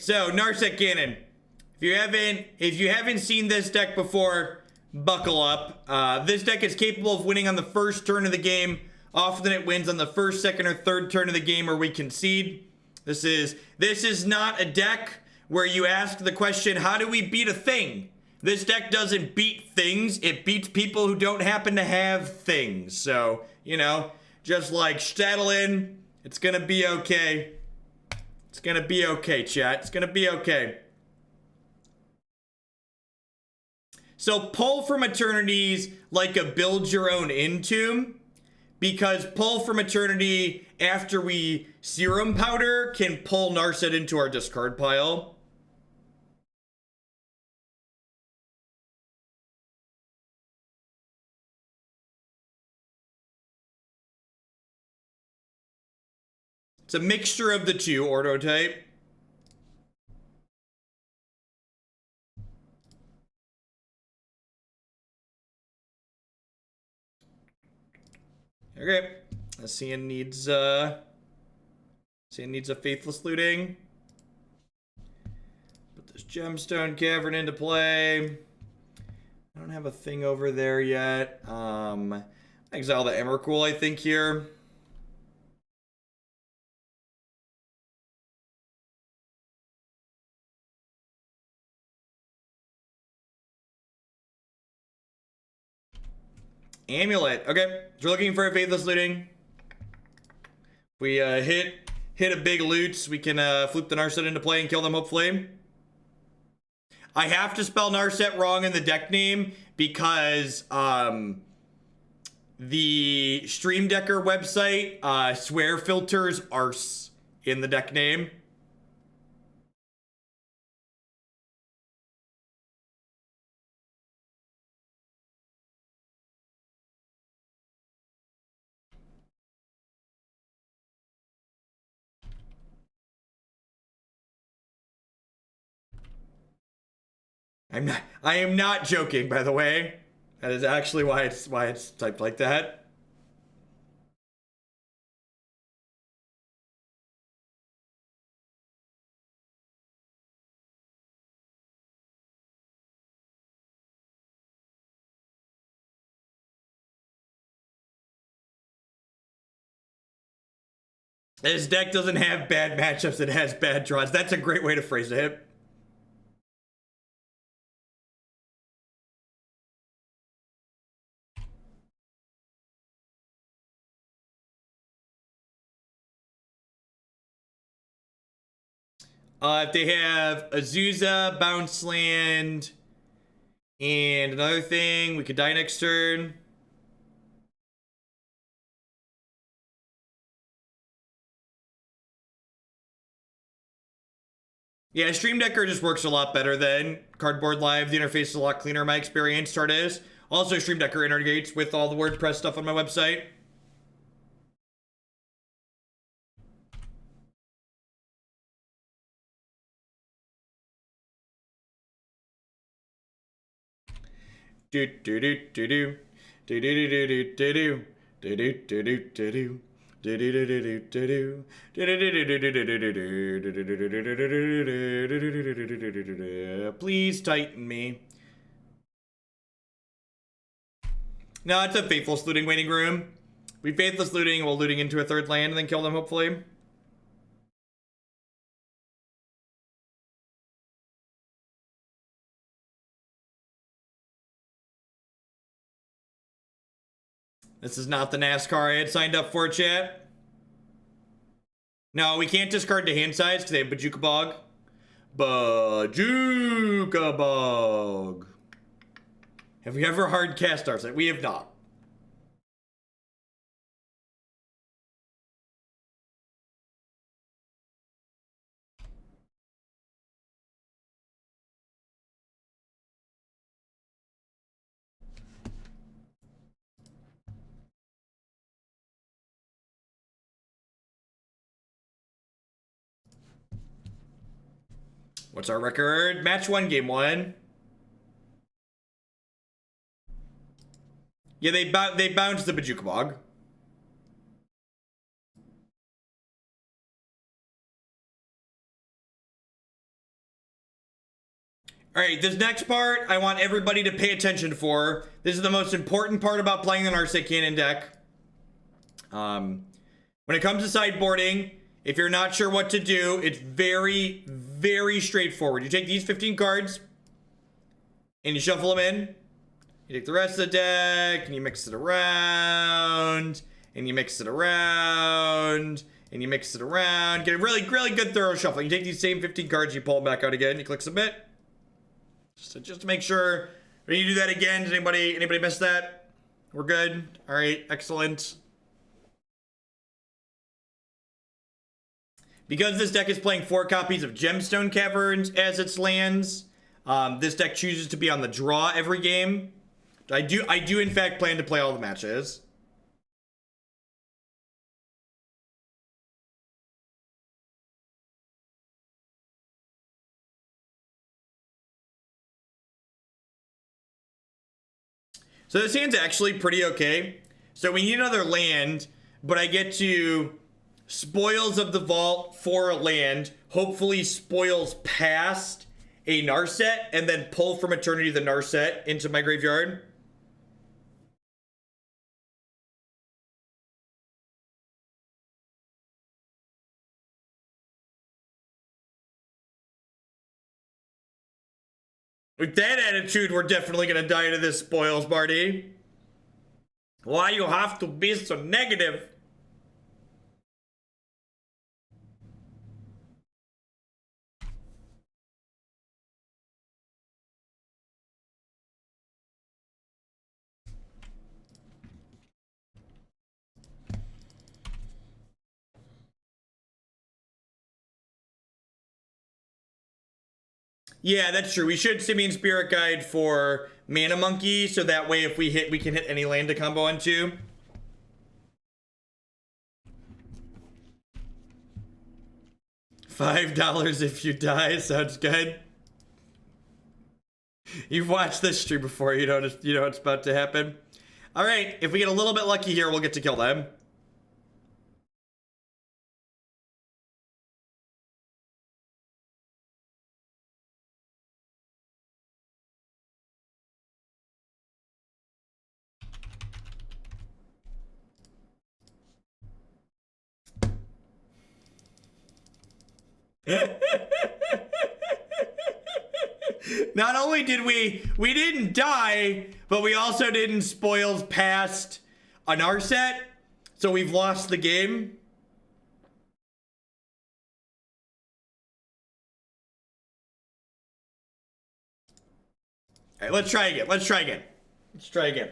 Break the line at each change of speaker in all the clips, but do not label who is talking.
So, Narset Cannon. If you haven't seen this deck before, buckle up. This deck is capable of winning on the first turn of the game. Often it wins on the first, second, or third turn of the game, or we concede. This is not a deck where you ask the question, how do we beat a thing? This deck doesn't beat things. It beats people who don't happen to have things. So, you know, just like settle in. It's gonna be okay. It's gonna be okay, chat. It's gonna be okay. So pull from Eternity's like a build your own Entomb, because pull from Eternity after we Serum Powder can pull Narset into our discard pile. It's a mixture of the two, Ordo type. Okay. Simian needs a Faithless Looting. Put this Gemstone Cavern into play. I don't have a thing over there yet. Exile the Emrakul, I think, here. Amulet. Okay, so we're looking for a Faithless Looting. We hit a big loot, we can flip the Narset into play and kill them, hopefully. I have to spell Narset wrong in the deck name because the Stream Decker website swear filters arse in the deck name. I am not joking, by the way. That is actually why it's typed like that. This deck doesn't have bad matchups, it has bad draws. That's a great way to phrase it. If they have Azusa, Bounce Land, and another thing, we could die next turn. Yeah, Stream Decker just works a lot better than Cardboard Live. The interface is a lot cleaner in my experience, Start is. Also, Stream Decker integrates with all the WordPress stuff on my website. Do do do do do do do do do do do do do do do. Please tighten me. No, it's a Faithless Looting waiting room. We Faithless Looting while looting into a third land and then kill them, hopefully. This is not the NASCAR I had signed up for, chat. No, we can't discard to hand size because they have Boseiju Bog. Boseiju Bog. Have we ever hard cast Narset? We have not. What's our record? Match 1, game 1. Yeah, they bounced the Boseiju Bog. All right, this next part, I want everybody to pay attention for. This is the most important part about playing the Narset Cannon deck. When it comes to sideboarding, if you're not sure what to do, it's very, very straightforward. You take these 15 cards, and you shuffle them in. You take the rest of the deck, and you mix it around, and you mix it around, and you mix it around. Get a really, really good thorough shuffle. You take these same 15 cards, you pull them back out again, you click submit. Just to make sure, when you do that again, did anybody miss that? We're good? All right, excellent. Because this deck is playing 4 copies of Gemstone Caverns as its lands, this deck chooses to be on the draw every game. I do in fact plan to play all the matches. So this hand's actually pretty okay. So we need another land, but I get to Spoils of the Vault for a land, hopefully spoils past a Narset, and then pull from Eternity the Narset into my graveyard. With that attitude, we're definitely gonna die to this spoils, Marty. Why you have to be so negative? Yeah, that's true. We should Simian Spirit Guide for Mana Monkey, so that way if we hit, we can hit any land to combo into. $5 if you die, sounds good. You've watched this stream before, you know what's about to happen. All right, if we get a little bit lucky here, we'll get to kill them. Not only did we didn't die, but we also didn't spoils past a Narset, so we've lost the game. All right, let's try again.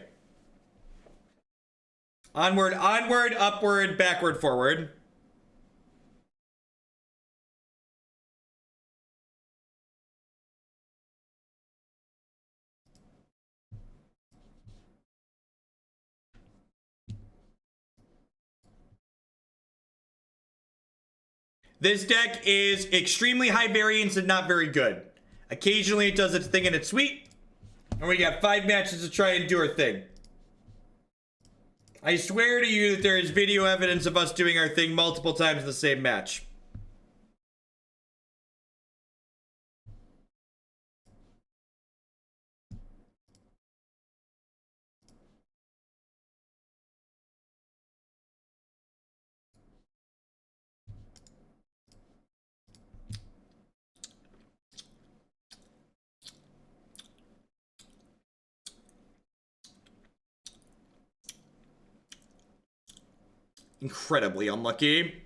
Onward, upward, backward, forward. This deck is extremely high variance and not very good. Occasionally it does its thing and it's sweet. And we got 5 matches to try and do our thing. I swear to you that there is video evidence of us doing our thing multiple times in the same match. Incredibly unlucky.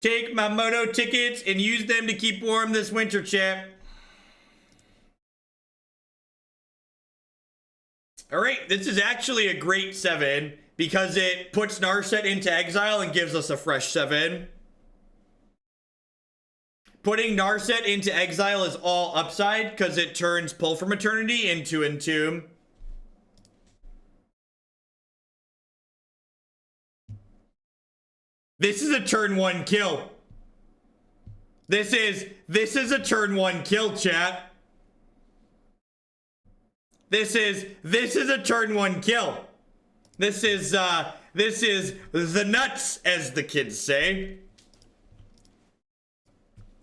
Take my moto tickets and use them to keep warm this winter, champ. All right, this is actually a great 7 because it puts Narset into exile and gives us a fresh 7. Putting Narset into exile is all upside because it turns Pull from Eternity into Entomb. This is a turn 1 kill. This is a turn 1 kill, chat. This is a turn 1 kill. This is the nuts, as the kids say.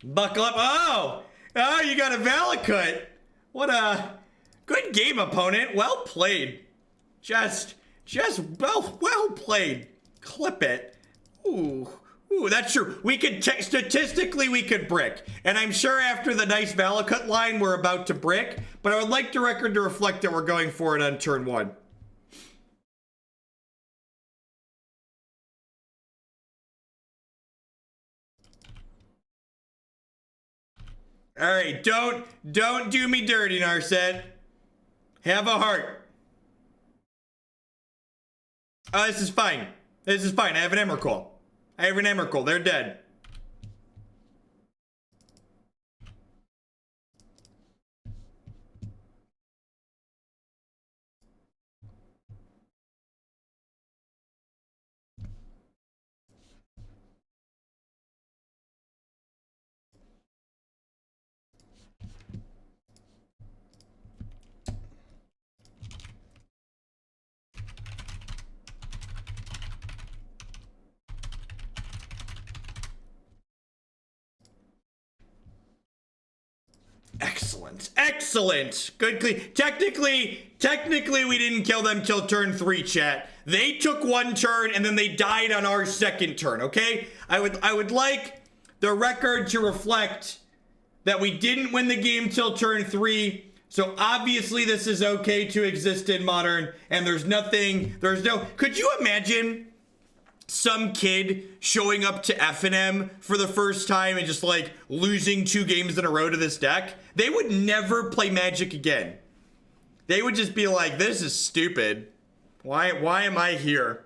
Buckle up. Oh, you got a Valakut. What a good game, opponent. Well played. Just well played. Clip it. Ooh, that's true. We could statistically we could brick, and I'm sure after the nice Valakut line we're about to brick. But I would like the record to reflect that we're going for it on turn 1. All right, don't do me dirty, Narset. Have a heart. Oh, this is fine. This is fine. I have an Emrakul. They're dead. Excellent. Good clean. Technically, we didn't kill them till turn 3, chat. They took 1 turn and then they died on our 2nd turn, okay? I would like the record to reflect that we didn't win the game till turn 3. So obviously this is okay to exist in Modern, and could you imagine some kid showing up to FNM for the first time and just like losing 2 games in a row to this deck? They would never play Magic again. They would just be like, this is stupid. Why am I here?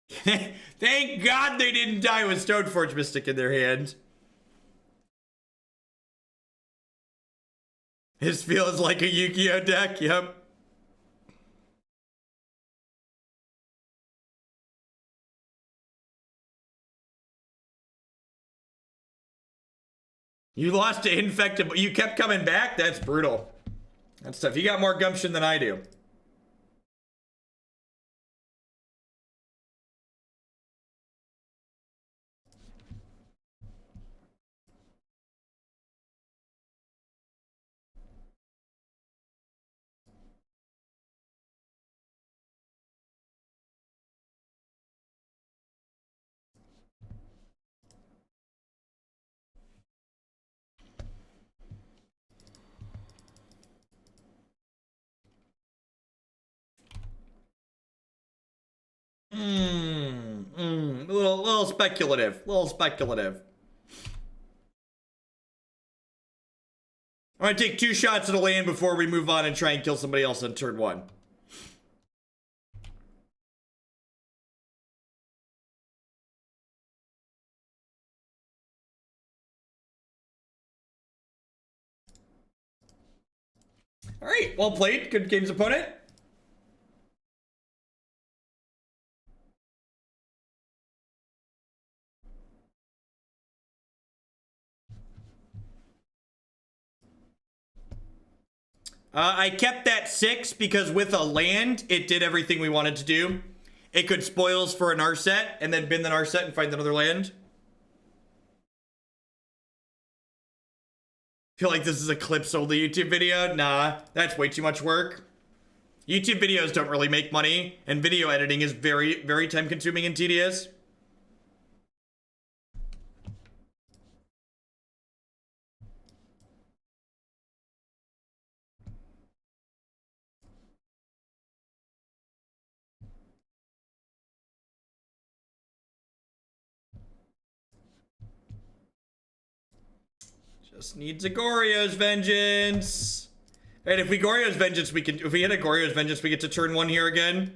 Thank God they didn't die with Stoneforge Mystic in their hand. This feels like a Yu-Gi-Oh deck, yep. You lost to Infected, but you kept coming back? That's brutal. That's tough. You got more gumption than I do. A little speculative. I'm gonna take 2 shots at a land before we move on and try and kill somebody else on turn 1. All right, well played. Good games, opponent. I kept that 6 because with a land, it did everything we wanted to do. It could spoils for a Narset and then bin the Narset and find another land. Feel like this is a clips-only YouTube video? Nah, that's way too much work. YouTube videos don't really make money, and video editing is very, very time-consuming and tedious. Just needs a Goryo's Vengeance. And if we Goryo's Vengeance, we can. If we hit a Goryo's Vengeance, we get to turn 1 here again.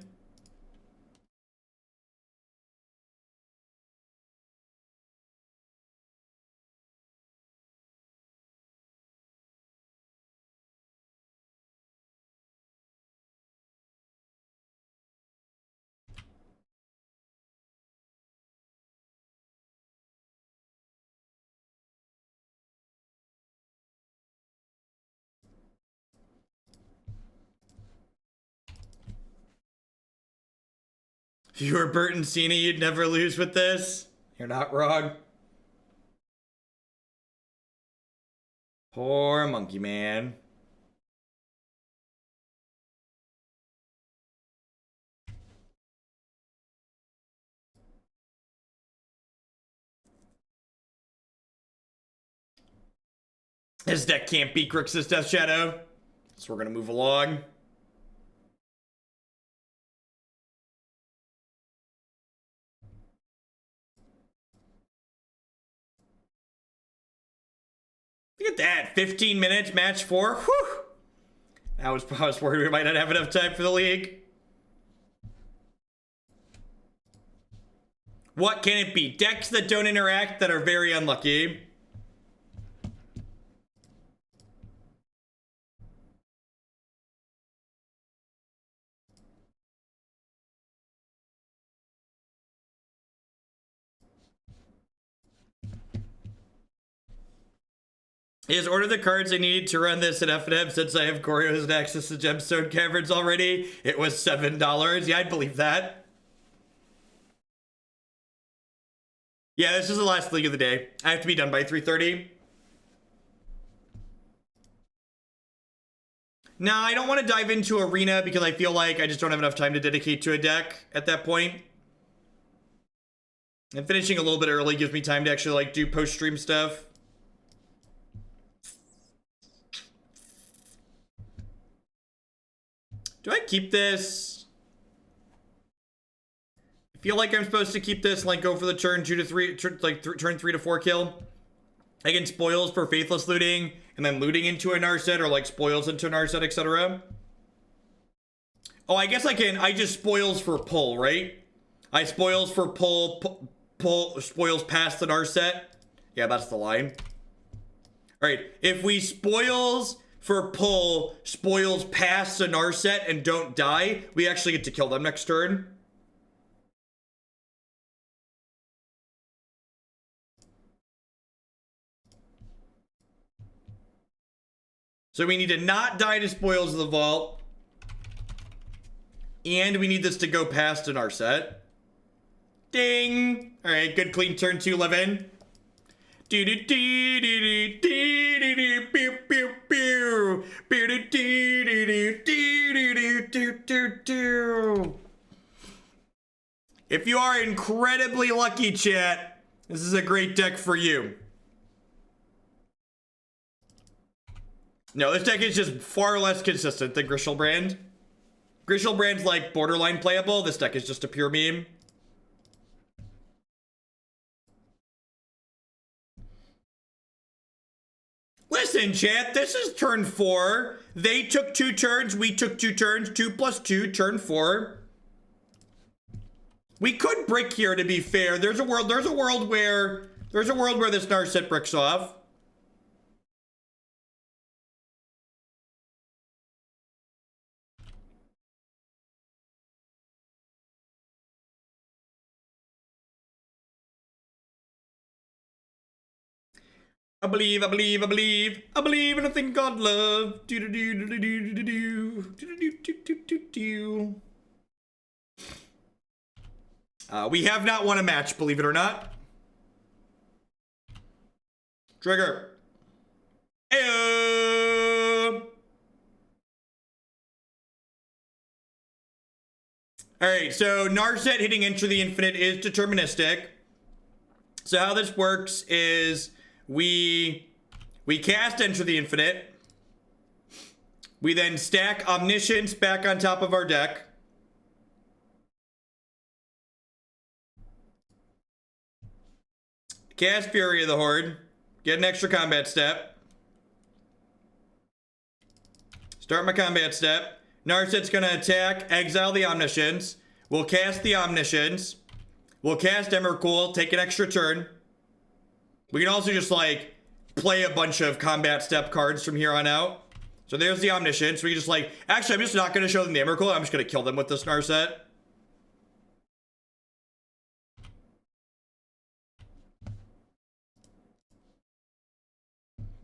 If you were Bert and Cena, you'd never lose with this. You're not wrong. Poor monkey man. This deck can't beat Grixis Death Shadow. So we're gonna move along. Look at that, 15 minutes, match 4. Whew. I was worried we might not have enough time for the league. What can it be? Decks that don't interact that are very unlucky. Is order the cards I need to run this at FNM since I have Goryo and access to Gemstone Caverns already. It was $7. Yeah, I'd believe that. Yeah, this is the last league of the day. I have to be done by 3:30. Nah, I don't want to dive into Arena because I feel like I just don't have enough time to dedicate to a deck at that point. And finishing a little bit early gives me time to actually like do post-stream stuff. Do I keep this? I feel like I'm supposed to keep this, like go for the turn 2 to 3, turn 3 to 4 kill. Again, spoils for Faithless Looting, and then looting into a Narset, or like spoils into a Narset, etc. Oh, I guess I just spoils for pull, right? I spoils for pull, spoils past the Narset. Yeah, that's the line. All right, if we spoils for pull, spoils past the Narset and don't die, we actually get to kill them next turn. So we need to not die to spoils of the vault. And we need this to go past in our set. Ding! Alright, good clean turn 2, Levin. If you are incredibly lucky, chat, this is a great deck for you. No, this deck is just far less consistent than Griselbrand. Griselbrand's like borderline playable. This deck is just a pure meme. Listen, chat, this is turn 4. They took 2 turns, we took 2 turns. 2 plus 2, turn 4. We could brick here, to be fair. There's a world where this Narset bricks off. I believe in a thing called love. We have not won a match, believe it or not. Trigger. Ayo! Alright, so Narset hitting Enter the Infinite is deterministic. So how this works is we cast Enter the Infinite. We then stack Omniscience back on top of our deck. Cast Fury of the Horde. Get an extra combat step. Start my combat step. Narset's gonna attack, exile the Omniscience. We'll cast the Omniscience. We'll cast Emrakul, take an extra turn. We can also just like play a bunch of combat step cards from here on out. So there's the Omniscience. We can just like, actually I'm just not gonna show them the Emrakul. I'm just gonna kill them with this Narset.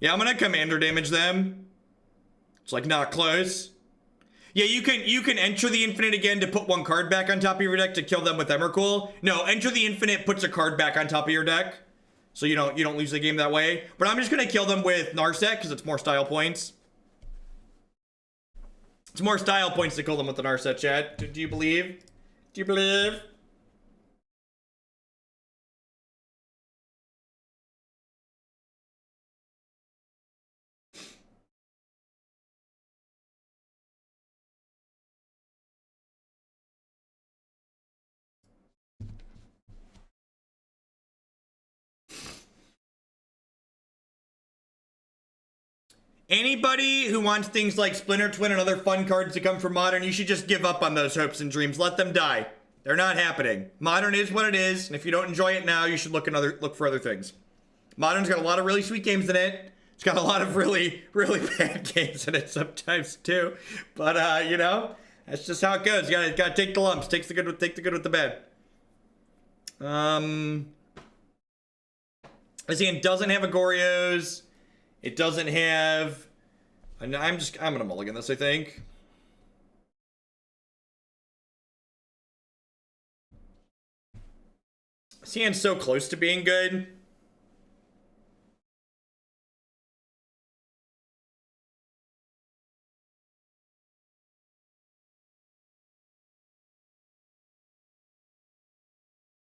Yeah, I'm gonna commander damage them. It's like not close. Yeah, you can enter the infinite again to put one card back on top of your deck to kill them with Emrakul. No, enter the infinite puts a card back on top of your deck, so you don't lose the game that way. But I'm just gonna kill them with Narset because it's more style points. It's more style points to kill them with the Narset, chat. Do you believe? Do you believe? Anybody who wants things like Splinter Twin and other fun cards to come from Modern, you should just give up on those hopes and dreams. Let them die. They're not happening. Modern is what it is, and if you don't enjoy it now, you should look for other things. Modern's got a lot of really sweet games in it. It's got a lot of really, really bad games in it sometimes too. But you know, that's just how it goes. You gotta take the lumps. Take the good with the bad. This hand doesn't have a Goryo's. It doesn't have... I'm gonna mulligan this, I think. This hand's so close to being good.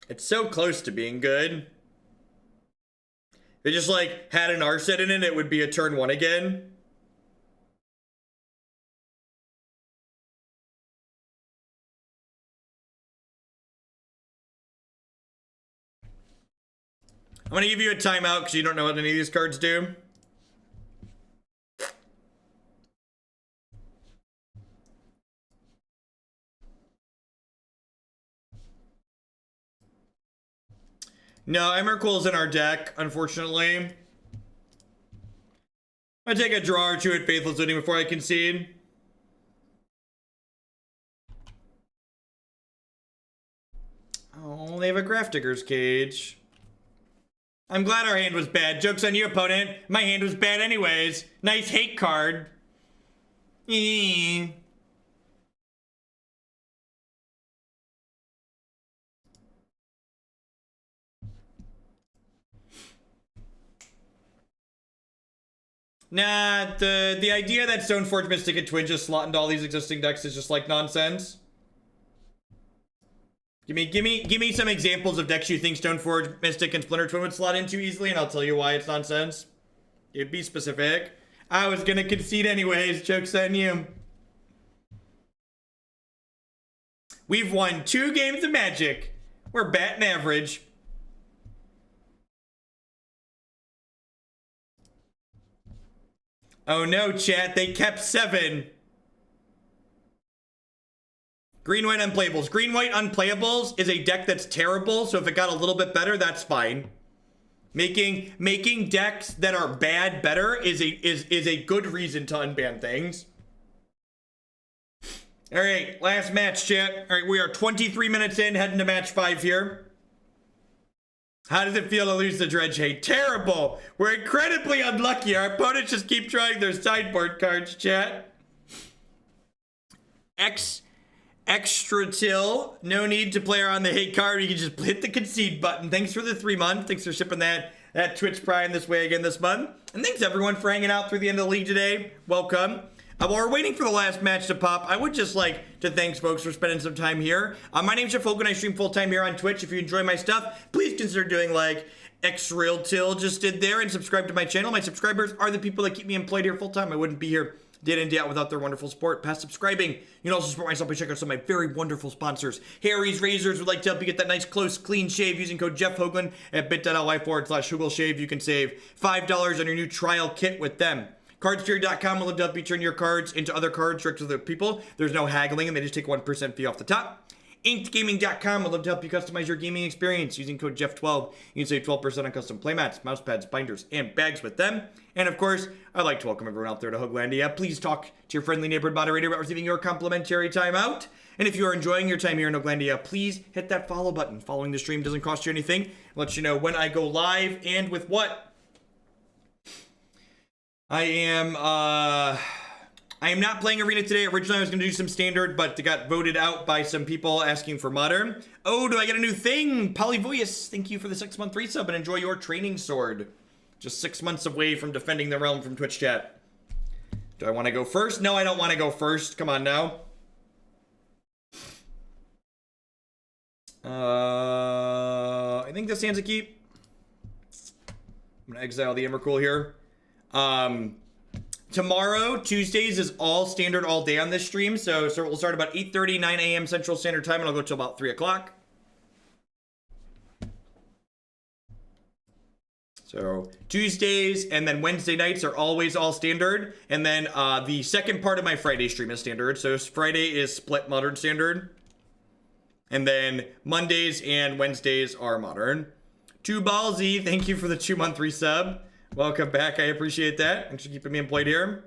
It's so close to being good. They just like had an Narset in it, it would be a turn 1 again. I'm gonna give you a timeout because you don't know what any of these cards do. No, Emrakul's in our deck, unfortunately. I take a draw or two at Faithless Looting before I concede. Oh, they have a Grafdigger's Cage. I'm glad our hand was bad. Joke's on you, opponent. My hand was bad anyways. Nice hate card. Eee. Nah, the idea that Stoneforge Mystic and Twin just slot into all these existing decks is just like nonsense. Give me some examples of decks you think Stoneforge Mystic and Splinter Twin would slot into easily, and I'll tell you why it's nonsense. It'd be specific. I was gonna concede anyways. Joke's on you. We've won 2 games of Magic. We're batting average. Oh no, chat, they kept 7. Green-white unplayables. Green-white unplayables is a deck that's terrible, so if it got a little bit better, that's fine. Making decks that are bad better is a good reason to unban things. Alright, last match, chat. Alright, we are 23 minutes in, heading to match 5 here. How does it feel to lose the Dredge Hate? Terrible! We're incredibly unlucky. Our opponents just keep trying their sideboard cards, chat. Extra till. No need to play around the hate card. You can just hit the concede button. Thanks for the 3 months. Thanks for shipping that Twitch Prime this way again this month. And thanks everyone for hanging out through the end of the league today. Welcome. While we're waiting for the last match to pop, I would just like to thank folks for spending some time here. My name's Jeff Hogan. I stream full-time here on Twitch. If you enjoy my stuff, please consider doing like X-Real Till just did there and subscribe to my channel. My subscribers are the people that keep me employed here full-time. I wouldn't be here day in, day out without their wonderful support. Past subscribing. You can also support myself by checking out some of my very wonderful sponsors. Harry's Razors would like to help you get that nice, close, clean shave using code Jeff Hogan at bit.ly/HugelShave. You can save $5 on your new trial kit with them. Cardsteer.com will help you turn your cards into other cards direct to other people. There's no haggling, and they just take 1% fee off the top. InkedGaming.com will love to help you customize your gaming experience using code Jeff12. You can save 12% on custom playmats, mouse pads, binders, and bags with them. And of course, I'd like to welcome everyone out there to Hooglandia. Please talk to your friendly neighborhood moderator about receiving your complimentary timeout. And if you are enjoying your time here in Hooglandia, please hit that follow button. Following the stream doesn't cost you anything. It lets you know when I go live and with what. I I am not playing Arena today. Originally, I was going to do some Standard, but it got voted out by some people asking for Modern. Oh, do I get a new thing? Polyvoius, thank you for the 6-month resub and enjoy your training sword. Just 6 months away from defending the realm from Twitch chat. Do I want to go first? No, I don't want to go first. Come on now. I think this stands a keep. I'm going to exile the Emrakul here. Tomorrow, Tuesdays, is all Standard all day on this stream. So we'll start about 8:30, 9 a.m. Central Standard Time, and I'll go till about 3 o'clock. So Tuesdays and then Wednesday nights are always all Standard. And then the second part of my Friday stream is Standard. So Friday is split Modern Standard. And then Mondays and Wednesdays are Modern. 2Ballsy, thank you for the 2-month resub. Welcome back. I appreciate that. Thanks for keeping me employed here.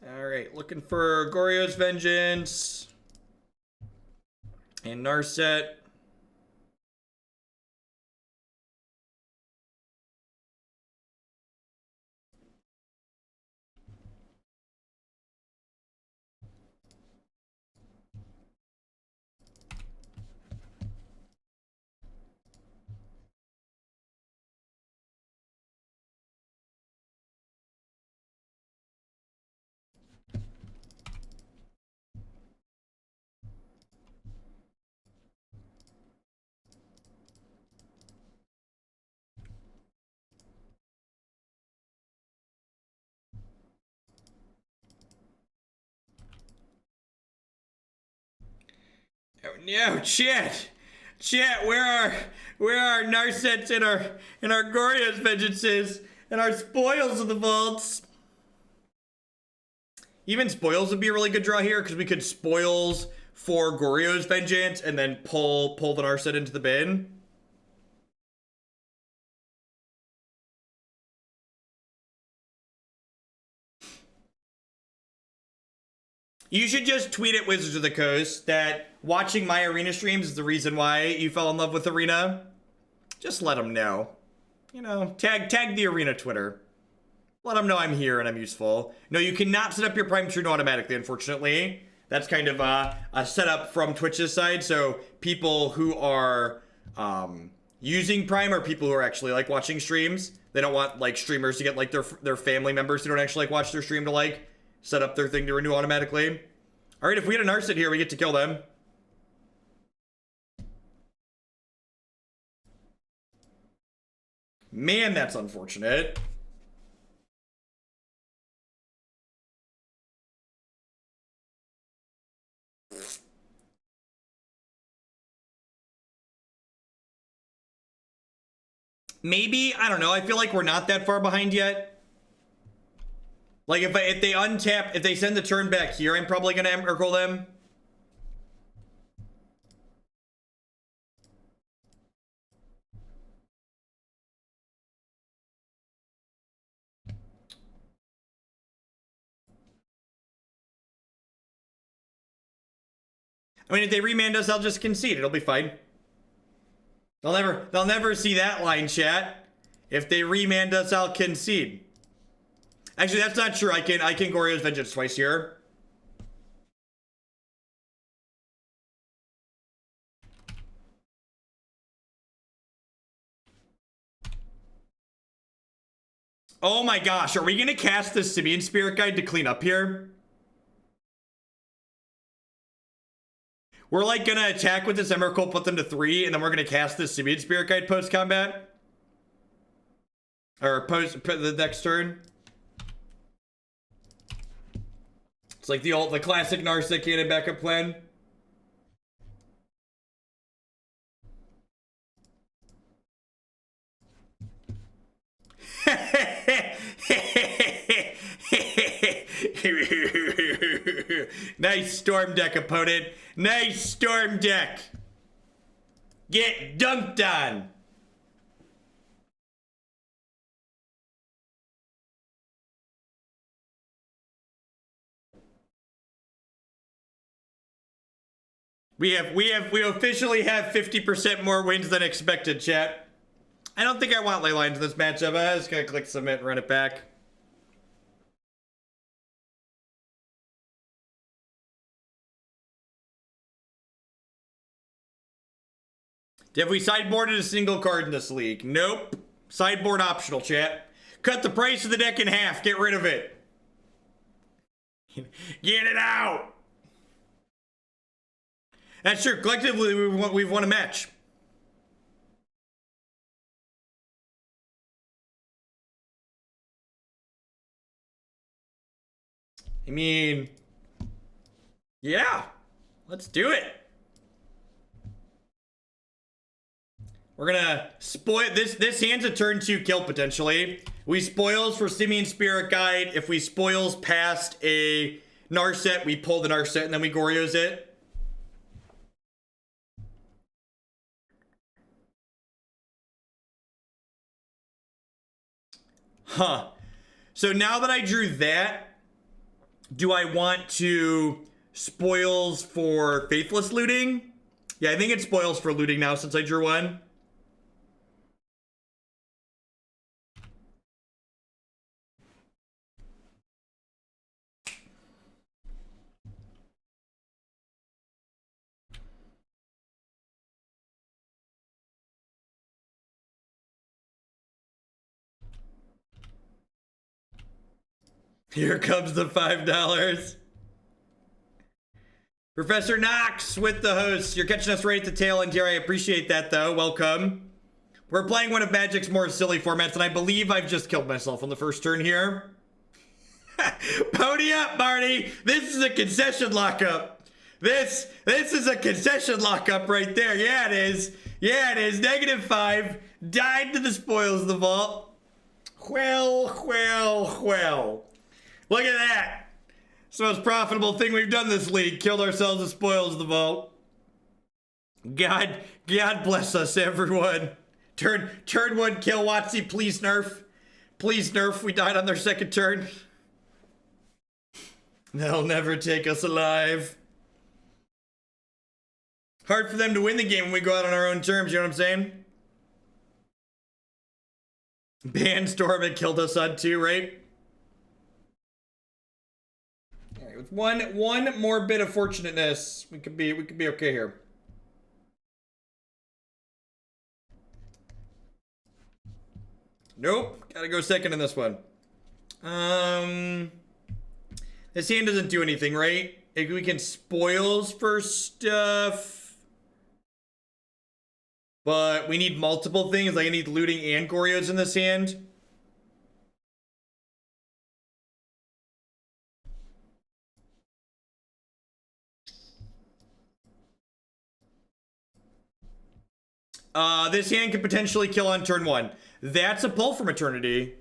All right, looking for Goryo's Vengeance and Narset. Oh no, chat, where are Narsets and our Goryo's Vengeances and our spoils of the vaults? Even spoils would be a really good draw here because we could spoils for Goryo's Vengeance and then pull the Narset into the bin. You should just tweet at Wizards of the Coast that watching my Arena streams is the reason why you fell in love with Arena. Just let them know. You know, tag the Arena Twitter. Let them know I'm here and I'm useful. No, you cannot set up your Prime True automatically, unfortunately. That's kind of a setup from Twitch's side. So people who are using Prime are people who are actually like watching streams. They don't want like streamers to get like their family members who don't actually like watch their stream to like set up their thing to renew automatically. All right, if we had a Narset here, we get to kill them. Man, that's unfortunate. Maybe, I don't know. I feel like we're not that far behind yet. Like if they untap, if they send the turn back here, I'm probably gonna Emrakul them. I mean, if they remand us, I'll just concede. It'll be fine. They'll never see that line, chat. If they remand us, I'll concede. Actually, that's not true. I can Goryo's Vengeance twice here. Oh my gosh, are we gonna cast the Simian Spirit Guide to clean up here? We're like gonna attack with this Emrakul, put them to 3, and then we're gonna cast this Simian Spirit Guide post-combat? Or the next turn? It's like the classic Narset cannon backup plan. Nice storm deck, opponent. Nice storm deck. Get dunked on. We officially have 50% more wins than expected, chat. I don't think I want Leyline to this matchup. I'm just gonna click submit and run it back. Have we sideboarded a single card in this league? Nope. Sideboard optional, chat. Cut the price of the deck in half. Get rid of it. Get it out. That's true. Collectively, we've won a match. I mean, yeah. Let's do it. We're gonna spoil this. This hand's a turn 2 kill potentially. We spoils for Simian Spirit Guide. If we spoils past a Narset, we pull the Narset and then we Goryos it. Huh. So now that I drew that, do I want to spoils for Faithless Looting? Yeah, I think it spoils for looting now since I drew one. Here comes the $5. Professor Knox with the host. You're catching us right at the tail end here. I appreciate that, though. Welcome. We're playing one of Magic's more silly formats, and I believe I've just killed myself on the first turn here. Pony up, Marty. This is a concession lockup. This is a concession lockup right there. Yeah, it is. Yeah, it is. -5. Died to the spoils of the vault. Well. Look at that. It's the most profitable thing we've done this league. Killed ourselves with spoils of the vault. God bless us, everyone. Turn 1 kill, Watsy. Please nerf. Please nerf. We died on their second turn. They'll never take us alive. Hard for them to win the game when we go out on our own terms, you know what I'm saying? Bandstorm had killed us on 2, right? Alright, with one more bit of fortunateness, we could be okay here. Nope, gotta go second in this one. This hand doesn't do anything, right? If we can spoils for stuff. But we need multiple things. Like I need looting and Goryos in this hand. This hand could potentially kill on turn 1. That's a pull from Eternity.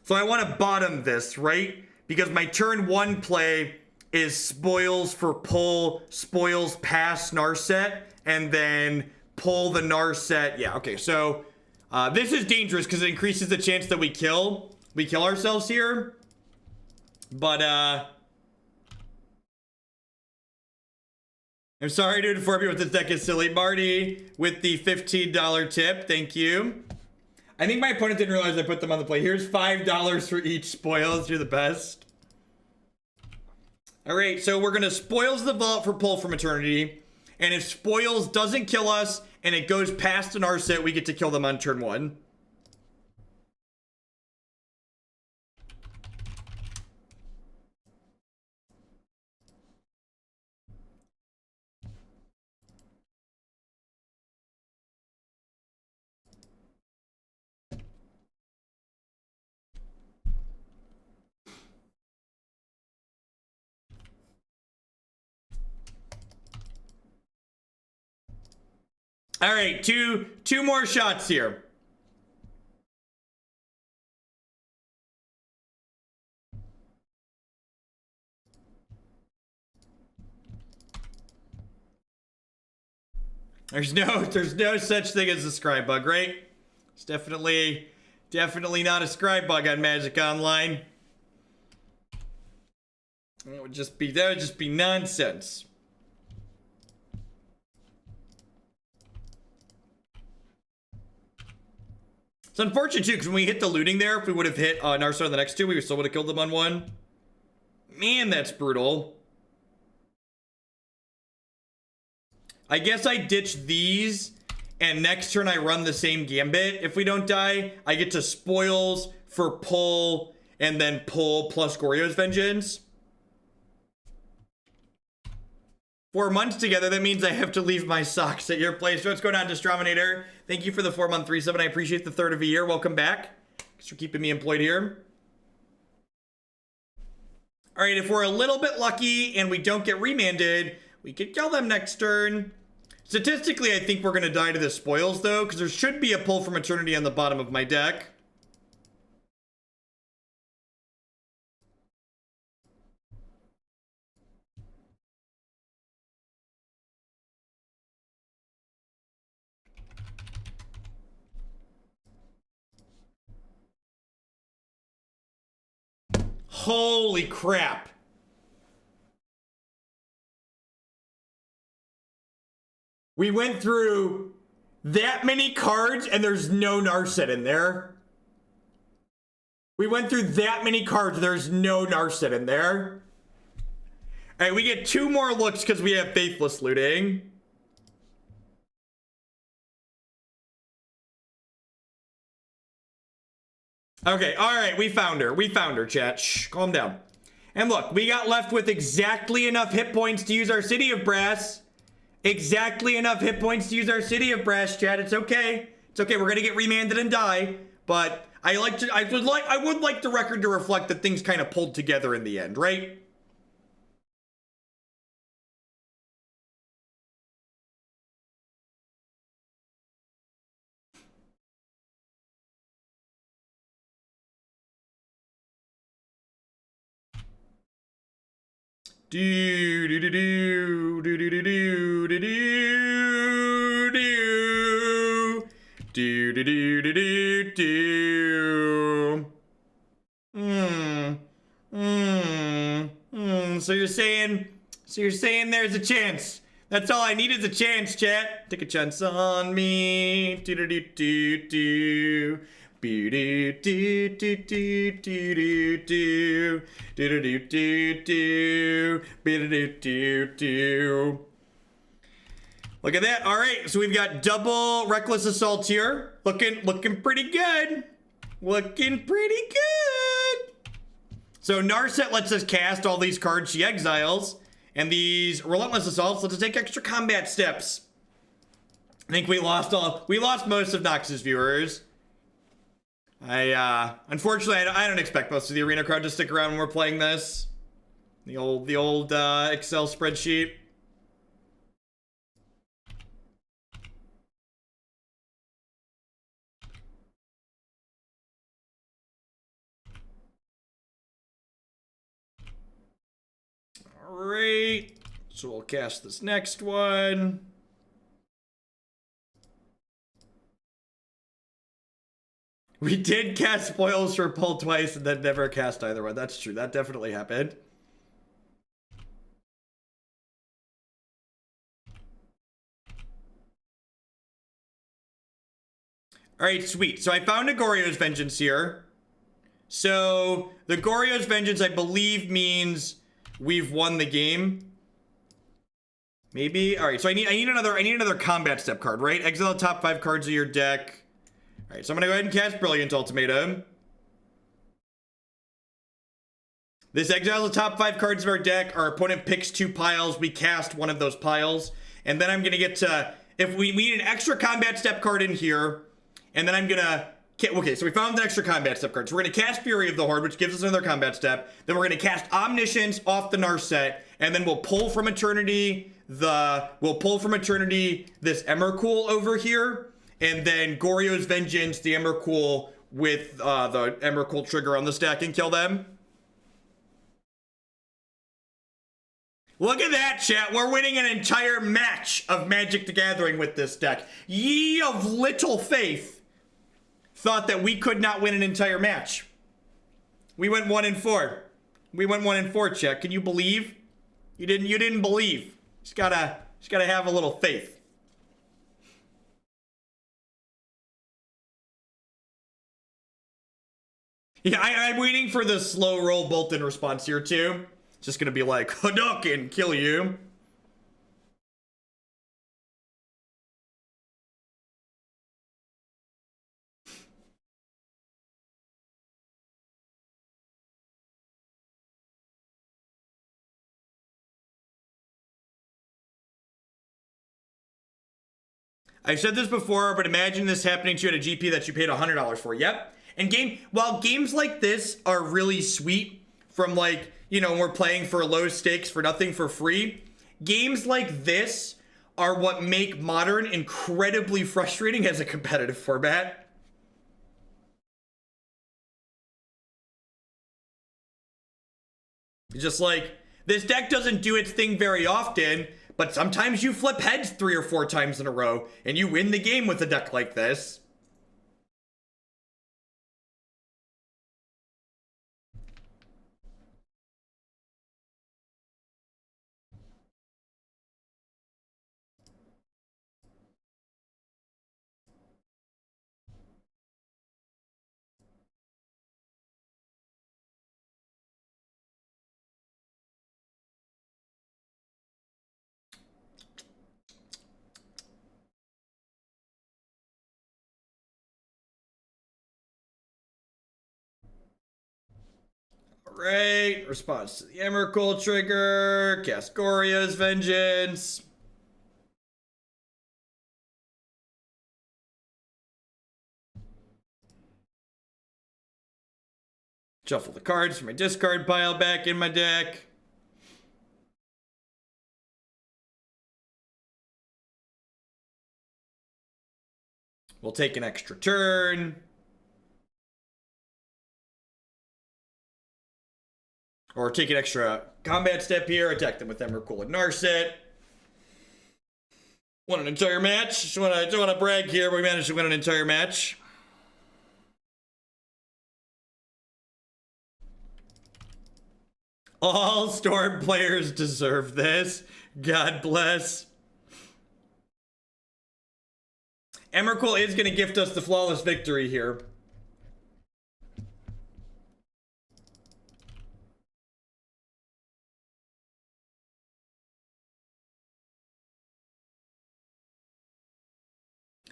So I want to bottom this, right? Because my turn 1 play is spoils for pull, spoils past Narset, and then pull the Narset. Yeah, okay, so this is dangerous because it increases the chance that we kill ourselves here. But I'm sorry to inform you what this deck is silly. Marty with the $15 tip. Thank you. I think my opponent didn't realize I put them on the play. Here's $5 for each spoils. You're the best. All right, so we're going to spoils the vault for pull from Eternity. And if spoils doesn't kill us and it goes past an Narset, we get to kill them on turn 1. All right, two more shots here. There's no such thing as a scribe bug, right? It's definitely not a scribe bug on Magic Online. That would just be nonsense. It's unfortunate too, because when we hit the looting there, if we would have hit Narset on the next two, we still would have killed them on one. Man, that's brutal. I guess I ditch these, and next turn I run the same gambit. If we don't die, I get to spoils for pull, and then pull plus Goryo's Vengeance. 4 months together, that means I have to leave my socks at your place. So what's going on, Distrominator? Thank you for the 4-month resub, and I appreciate the third of a year. Welcome back. Thanks for keeping me employed here. All right, if we're a little bit lucky and we don't get remanded, we could kill them next turn. Statistically, I think we're going to die to the spoils, though, because there should be a pull from Eternity on the bottom of my deck. Holy crap. We went through that many cards and there's no Narset in there. We went through that many cards, there's no Narset in there. All right, we get 2 more looks because we have Faithless Looting. Okay, all right, we found her. We found her, chat. Shh, calm down. And look, we got left with exactly enough hit points to use our City of Brass. Exactly enough hit points to use our City of Brass, chat. It's okay. It's okay. We're gonna get remanded and die. But I would like the record to reflect that things kind of pulled together in the end, right? Do do do do do do do do do do do do do do do. So you're saying there's a chance. That's all I need is a chance, chat. Take a chance on me. Do do do do do. Do do do do do do do do do do do do. Look at that. All right, so we've got double Reckless Assault here. Looking pretty good. Looking pretty good. So Narset lets us cast all these cards she exiles, and these Relentless Assaults let us take extra combat steps. I think we lost most of Nox's viewers. Unfortunately, I don't expect most of the arena crowd to stick around when we're playing this. The old Excel spreadsheet. All right, so we'll cast this next one. We did cast spoils for pull twice and then never cast either one. That's true. That definitely happened. All right, sweet. So I found a Goryo's Vengeance here. So the Goryo's Vengeance, I believe, means we've won the game. Maybe. All right. So I need another combat step card, right? Exile the top 5 cards of your deck. All right, so I'm going to go ahead and cast Brilliant Ultimatum. This exiles the top 5 cards of our deck. Our opponent picks 2 piles. We cast one of those piles. And then I'm going to get to... If we need an extra combat step card in here. And then I'm going to... Okay, so we found an extra combat step card. So we're going to cast Fury of the Horde, which gives us another combat step. Then we're going to cast Omniscience off the Narset. And then we'll pull from Eternity this Emrakul over here. And then Goryo's Vengeance, the Emrakul, with the Emrakul trigger on the stack and kill them. Look at that, chat. We're winning an entire match of Magic the Gathering with this deck. Ye of little faith thought that we could not win an entire match. We went 1-4. We went 1-4, chat. Can you believe? You didn't believe. Just gotta have a little faith. Yeah, I'm waiting for the slow roll bolt-in response here too. It's just gonna be like, Hadouken, kill you. I've said this before, but imagine this happening to you at a GP that you paid $100 for. Yep. And while games like this are really sweet from like, you know, we're playing for low stakes for nothing for free, games like this are what make Modern incredibly frustrating as a competitive format. Just like, this deck doesn't do its thing very often, but sometimes you flip heads 3 or 4 times in a row, and you win the game with a deck like this. Right, response to the Emrakul trigger, cast Goryo's Vengeance. Shuffle the cards from my discard pile back in my deck. We'll take an extra turn. Or take an extra combat step here, attack them with Emrakul and Narset. Won an entire match. Just want to brag here, but we managed to win an entire match. All Storm players deserve this. God bless. Emrakul is going to gift us the flawless victory here.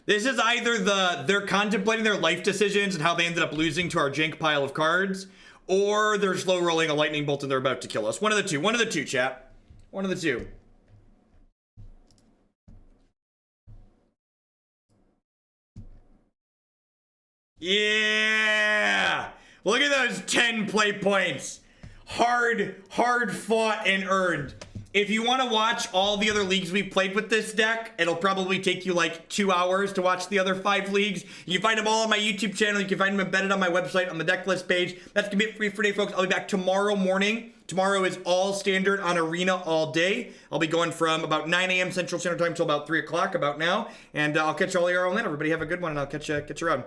This is either they're contemplating their life decisions and how they ended up losing to our jank pile of cards, or they're slow rolling a lightning bolt and they're about to kill us. One of the two. One of the two, chat. One of the two. Yeah! Look at those 10 play points. Hard fought and earned. If you want to watch all the other leagues we've played with this deck, it'll probably take you like 2 hours to watch the other 5 leagues. You can find them all on my YouTube channel. You can find them embedded on my website on the deck list page. That's going to be it for me for today, folks. I'll be back tomorrow morning. Tomorrow is all standard on Arena all day. I'll be going from about 9 a.m. Central Standard Time till about 3 o'clock, about now. And I'll catch you all here on that. Everybody have a good one, and I'll catch you around.